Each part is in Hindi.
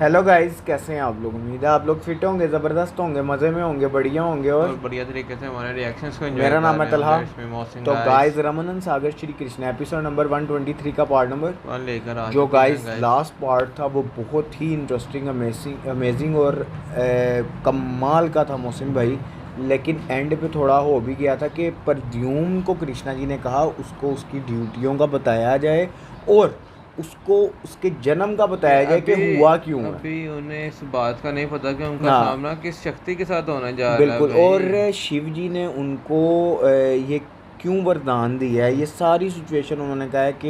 हेलो गाइस, कैसे हैं आप लोग। उम्मीद है आप लोग फिट होंगे, ज़बरदस्त होंगे, मज़े में होंगे, बढ़िया होंगे और बढ़िया तरीके से हमारे रिएक्शंस को एंजॉय मेरा कर नाम है रहे तलहा। हैं। इसमें मोहसिन तो गाइस रमनन सागर श्री कृष्ण एपिसोड नंबर 123 का पार्ट नंबर वन लेकर आ जो चुके गाइस हैं लास्ट पार्ट था वो बहुत ही इंटरेस्टिंग, अमेजिंग और कमाल का था मोहसिन भाई। लेकिन एंड पे थोड़ा हो भी गया था कि प्रद्युम्न को कृष्णा जी ने कहा उसको उसकी ड्यूटियों का बताया जाए और उसको उसके जन्म का बताया जाए कि हुआ क्यों है। अभी उन्हें इस बात का नहीं पता कि उनका हाँ सामना किस शक्ति के साथ होने जा रहा है बिल्कुल। भाई। और शिव जी ने उनको ये क्यों वरदान दिया है, ये सारी सिचुएशन उन्होंने कहा है कि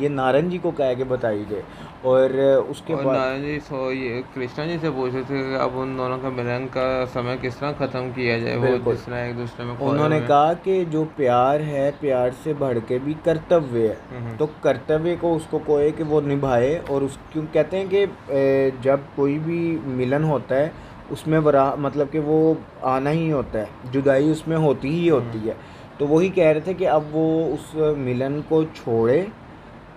ये नारन जी को कह के बताई जाए। और उसके और बाद नारायण जी ये कृष्णा जी से पूछ रहे थे कि अब उन दोनों का मिलन का समय किस तरह ख़त्म किया जाए, वो बिल्कुल जिस तरह एक दूसरे में खोए उन्होंने हुए हैं। कहा कि जो प्यार है, प्यार से बढ़ के भी कर्तव्य है, तो कर्तव्य को उसको कोई कि वो निभाए। और उस क्यों कहते हैं कि जब कोई भी मिलन होता है उसमें मतलब कि वो आना ही होता है, जुदाई उसमें होती ही होती है। तो वही कह रहे थे कि अब वो उस मिलन को छोड़े,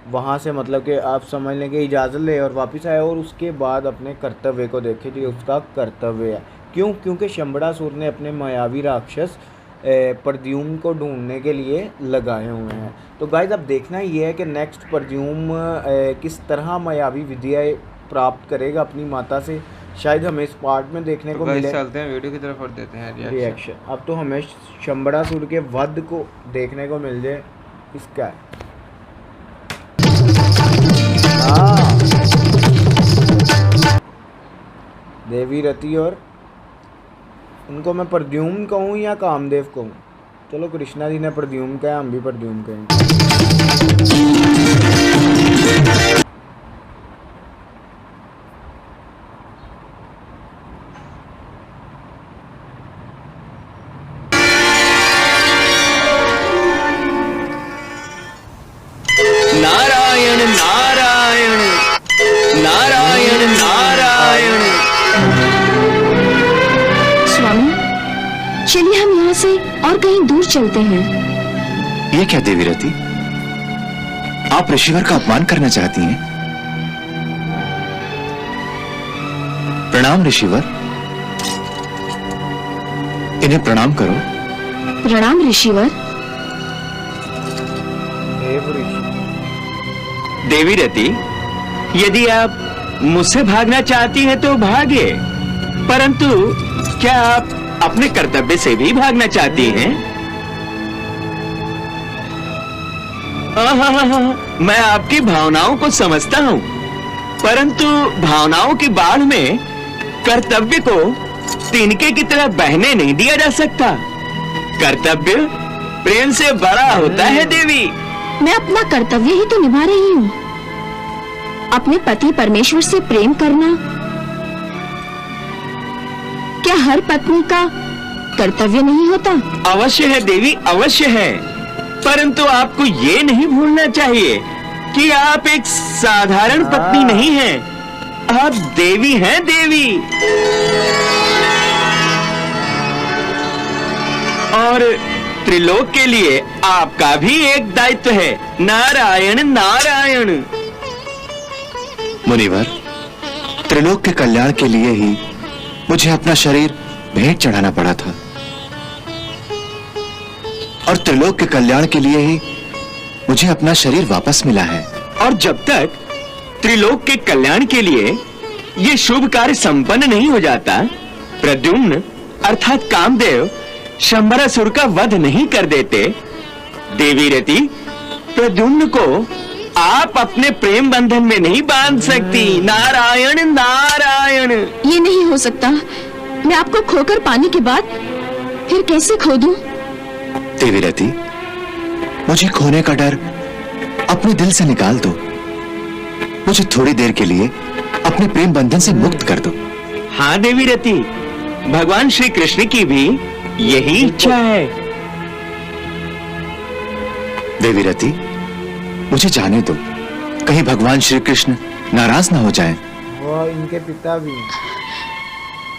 वहाँ से मतलब कि आप समझ लें कि इजाज़त ले और वापस आए और उसके बाद अपने कर्तव्य को देखे जो उसका कर्तव्य है। क्यों? क्योंकि शंबरासुर ने अपने मायावी राक्षस प्रद्युम्न को ढूंढने के लिए लगाए हुए हैं। तो गाइस अब देखना ये है कि नेक्स्ट प्रद्युम्न किस तरह मायावी विद्याएं प्राप्त करेगा अपनी माता से। शायद हमें इस पार्ट में देखने तो को गाइस मिले चलते हैं वीडियो की तरफ और देते हैं रिएक्शन। अब तो हमें शंबरासुर के वध को देखने को मिल जाए। इसका है देवी रति और उनको मैं प्रद्युम्न कहूँ या कामदेव कहूँ। चलो कृष्णा जी ने प्रद्युम्न कहा, हम भी प्रद्युम्न कहेंगे। नारायण नारायण नारायण नारायण। स्वामी, चलिए हम यहाँ से और कहीं दूर चलते हैं। ये क्या देवी रति, आप ऋषिवर का अपमान करना चाहती हैं? प्रणाम ऋषिवर, इन्हें प्रणाम करो। प्रणाम ऋषिवर। देवी रति, यदि आप मुझसे भागना चाहती हैं तो भागिए, परंतु क्या आप अपने कर्तव्य से भी भागना चाहती हैं? मैं आपकी भावनाओं को समझता हूं, परंतु भावनाओं की बाढ़ में कर्तव्य को तिनके की तरह बहने नहीं दिया जा सकता। कर्तव्य प्रेम से बड़ा होता है देवी। मैं अपना कर्तव्य ही तो निभा रही हूँ। अपने पति परमेश्वर से प्रेम करना क्या हर पत्नी का कर्तव्य नहीं होता? अवश्य है देवी, अवश्य है, परंतु आपको ये नहीं भूलना चाहिए कि आप एक साधारण पत्नी नहीं हैं, आप देवी हैं, देवी। और त्रिलोक के लिए आपका भी एक दायित्व है। नारायण नारायण। मुनिवर, त्रिलोक के कल्याण के लिए ही मुझे अपना शरीर भेंट चढ़ाना पड़ा था और त्रिलोक के कल्याण के लिए ही मुझे अपना शरीर वापस मिला है। और जब तक त्रिलोक के कल्याण के लिए ये शुभ कार्य संपन्न नहीं हो जाता, प्रद्युम्न अर्थात कामदेव शंबरासुर का वध नहीं कर देते, देवी रति, प्रद्युम्न को आप अपने प्रेम बंधन में नहीं बांध सकती। नारायण नारायण। ये नहीं हो सकता। मैं आपको खोकर पाने के बाद फिर कैसे खो दूं? देवी रति, मुझे खोने का डर अपने दिल से निकाल दो। मुझे थोड़ी देर के लिए अपने प्रेम बंधन से मुक्त कर दो। हाँ देवी रति, भगवान श्री कृष्ण की भी यही इच्छा है। देवी रति, मुझे जाने दो, कहीं भगवान श्री कृष्ण नाराज ना हो जाएं। वो इनके पिता भी।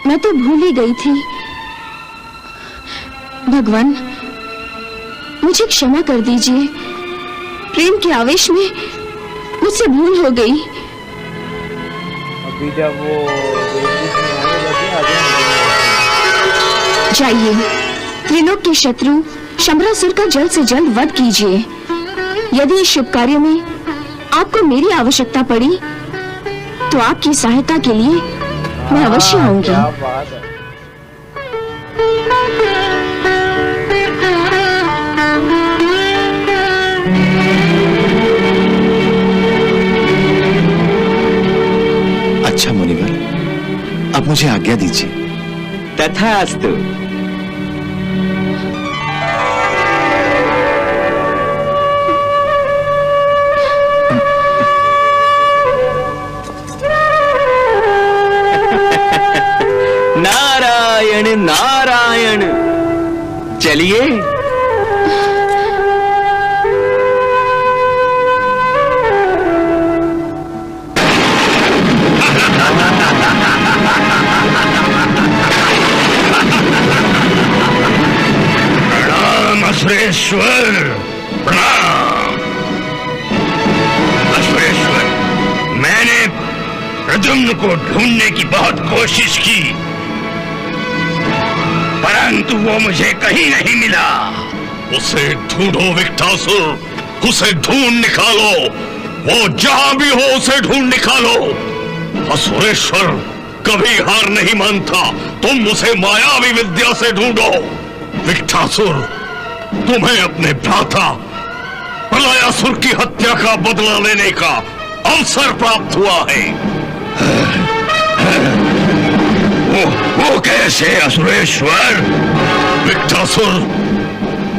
मैं तो भूल ही गई थी। भगवान, मुझे क्षमा कर दीजिए। प्रेम के आवेश में मुझसे भूल हो गई। अभी जब वो देवदूत में आने लगे आगे जाइए, त्रिलोक के शत्रु शंबरासुर का जल्द से जल्द वध कीजिए। यदि इस शुभ कार्य में आपको मेरी आवश्यकता पड़ी तो आपकी सहायता के लिए मैं अवश्य आऊंगी। क्या बात है। अच्छा मुनिवर, अब मुझे आज्ञा दीजिए। तथास्तु। नारायण नारायण। चलिए। असुरेश्वर प्रणाम। असुरेश्वर, मैंने प्रद्युम्न को ढूंढने की बहुत कोशिश की, परंतु वो मुझे कहीं नहीं मिला। उसे ढूंढो विकटासुर, उसे ढूंढ निकालो। वो जहां भी हो उसे ढूंढ निकालो। असुरेश्वर कभी हार नहीं मानता, तुम उसे मायावी विद्या से ढूंढो। विकटासुर, तुम्हें अपने भ्राता प्रलयासुर की हत्या का बदला लेने का अवसर प्राप्त हुआ है। वो कैसे असुरेश्वर? विकटासुर,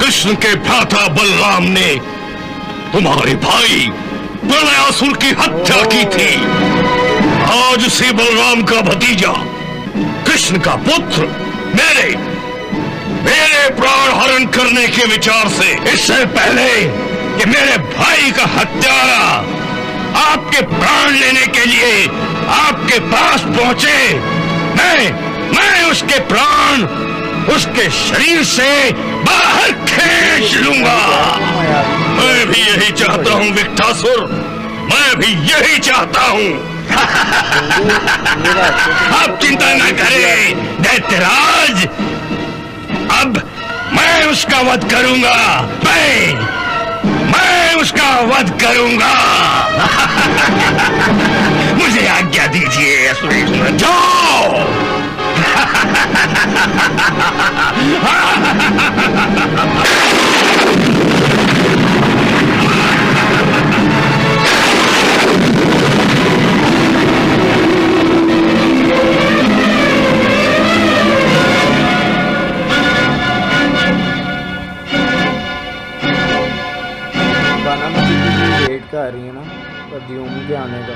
कृष्ण के भ्राता बलराम ने तुम्हारे भाई प्रलयासुर की हत्या की थी। आज से बलराम का भतीजा कृष्ण का पुत्र मेरे प्राण हरण करने के विचार से, इससे पहले कि मेरे भाई का हत्यारा आपके प्राण लेने के लिए आपके पास पहुंचे, मैं उसके प्राण उसके शरीर से बाहर खींच लूंगा। मैं भी यही चाहता हूं विकटासुर, मैं भी यही चाहता हूं। आप चिंता न करें दैत्यराज, अब मैं उसका वध करूंगा। मैं उसका वध करूंगा। मुझे आज्ञा दीजिए असुरेश्वर, जाओ। का आ रही है ना प्रद्युम्न के आने का।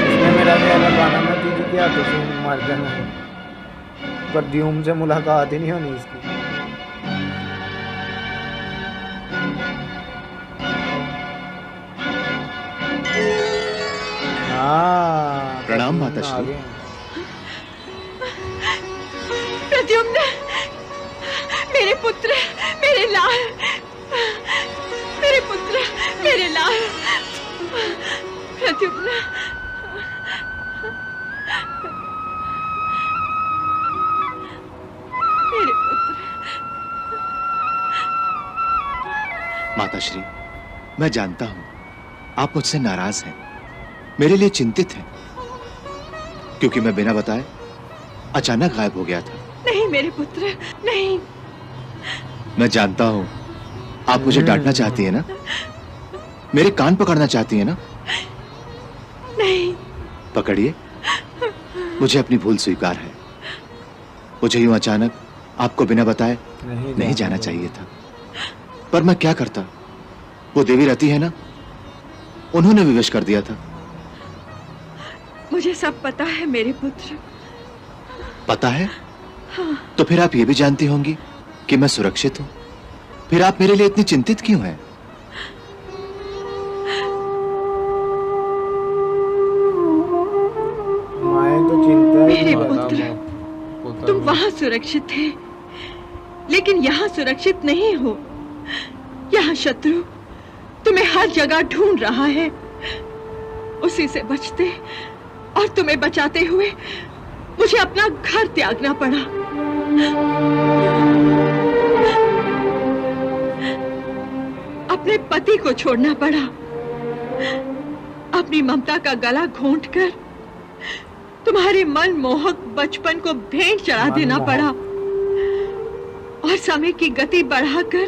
इसमें मेरा ख्याल है बानामती जी क्या तो मर जाना है, प्रद्युम्न से मुलाकात ही नहीं होनी इसकी। हाँ, प्रणाम माताश्री। प्रद्युम्न, मेरे पुत्र, मेरे लाल, मेरे पुत्र, मेरे लाल, प्रद्युम्न। मेरे पुत्र। माताश्री, मैं जानता हूं आप मुझसे नाराज हैं, मेरे लिए चिंतित हैं, क्योंकि मैं बिना बताए अचानक गायब हो गया था। नहीं मेरे पुत्र, नहीं। मैं जानता हूं आप मुझे डांटना चाहती है ना, मेरे कान पकड़ना चाहती है ना। नहीं। पकड़िए, मुझे अपनी भूल स्वीकार है। मुझे यूं अचानक आपको बिना बताए नहीं जाना चाहिए था, पर मैं क्या करता। वो देवी रति है ना, उन्होंने विवश कर दिया था। मुझे सब पता है मेरे पुत्र। पता है? हाँ। तो फिर आप ये भी जानती होंगी कि मैं सुरक्षित हूं, फिर आप मेरे लिए इतनी चिंतित क्यों हैं? मेरे पुत्र, तुम वहां सुरक्षित थे, लेकिन यहाँ सुरक्षित नहीं हो। यहाँ शत्रु तुम्हें हर जगह ढूंढ रहा है। उसी से बचते और तुम्हें बचाते हुए मुझे अपना घर त्यागना पड़ा। अपने पति को छोड़ना पड़ा। अपनी ममता का गला घोंटकर तुम्हारे मन मोहक बचपन को भेंट चढ़ा देना पड़ा और समय की गति बढ़ाकर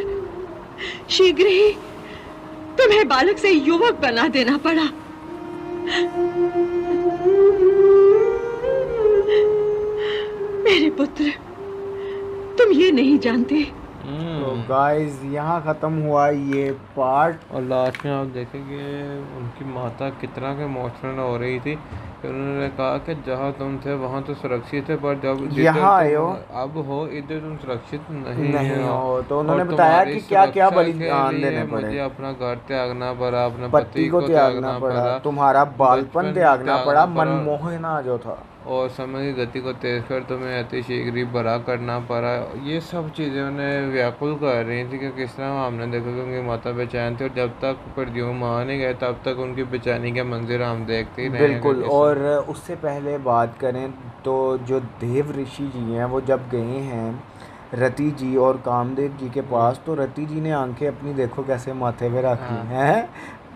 शीघ्र ही तुम्हें बालक से युवक बना देना पड़ा। मेरे पुत्र, तुम ये नहीं जानते। तो गाइस यहाँ ख़त्म हुआ ये पार्ट। और लास्ट में आप देखेंगे उनकी माता कितना के इमोशनल हो रही थी कि उन्होंने कहा कि जहाँ तुम थे वहाँ तो सुरक्षित थे, पर जब जिधर यहाँ आए तुम हो अब हो इधर तुम सुरक्षित नहीं हो। तो उन्होंने और बताया तुम्हारी कि क्या क्या सुरक्षा के बलिदान लिए देने मुझे पड़े। अपना घर त्यागना पड़ा, अपने पति को त्यागना पड़ा, तुम्हारा बालपन बचपन त्यागना त्यागना पड़ा, पड़ा। मनमोहना जो था, और समय की गति को तेज कर तुम्हें अति शीघ्र ही बड़ा करना पड़ा। ये सब चीज़ें उन्हें व्याकुल कर रही थी कि किस तरह हमने देखा कि उनकी माता बेचैन थी, और जब तक प्रद्युम्न वहाँ नहीं गए तब तक उनकी बेचैनी के मंजिल हम देखते ही रहे। बिल्कुल। और उससे पहले बात करें तो जो देव ऋषि जी हैं वो जब गए हैं रति जी और कामदेव जी के पास, तो रति जी ने आंखें अपनी देखो कैसे माथे पे रखी हैं।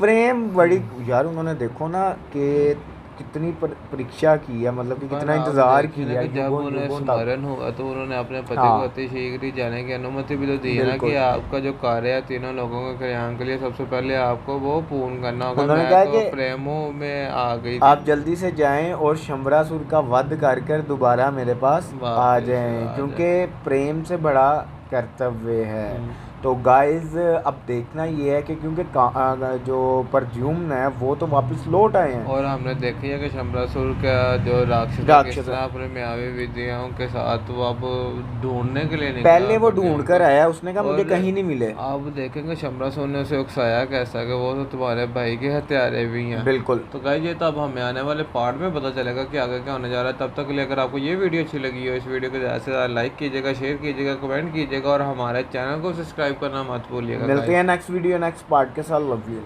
प्रेम बड़ी यार, उन्होंने देखो ना कि कितनी परीक्षा की है, मतलब कि कितना इंतजार किया है। जब उन्हें स्मरण हुआ तो उन्होंने अपने पति को अति शीघ्र ही जाने की अनुमति भी तो दी है ना कि आपका जो कार्य है तीनों लोगों के कल्याण के लिए सबसे पहले आपको वो पूर्ण करना होगा। उन्होंने कहा कि प्रेमों में आ गई, आप जल्दी से जाएं और शंबरासुर का वध कर दोबारा मेरे पास आ जाएं, क्योंकि प्रेम से बड़ा कर्तव्य है। तो गाइस अब देखना ये है कि क्योंकि जो प्रद्युम्न है वो तो वापस लौट आए हैं, और हमने देखी है कि शंबरासुर का जो राक्षस अपने मायावी विद्याओं के साथ वो अब ढूंढने के लिए निकला। पहले वो ढूंढ कर आया, उसने कहा मुझे कहीं नहीं मिले। अब देखेंगे शंबरासुर ने उसे उकसाया कैसा कि वो तो तुम्हारे भाई के हत्यारे भी हैं। बिल्कुल। तो गाइस ये तो अब हमें आने वाले पार्ट में पता चलेगा कि आगे क्या होने जा रहा है। तब तक के लिए अगर आपको ये वीडियो अच्छी लगी हो, इस वीडियो को ज़्यादा से ज़्यादा लाइक कीजिएगा, शेयर कीजिएगा, कमेंट कीजिएगा और हमारे चैनल को सब्सक्राइब करना मत भूलिएगा। मिलते हैं नेक्स्ट वीडियो नेक्स्ट पार्ट के साथ। Love you.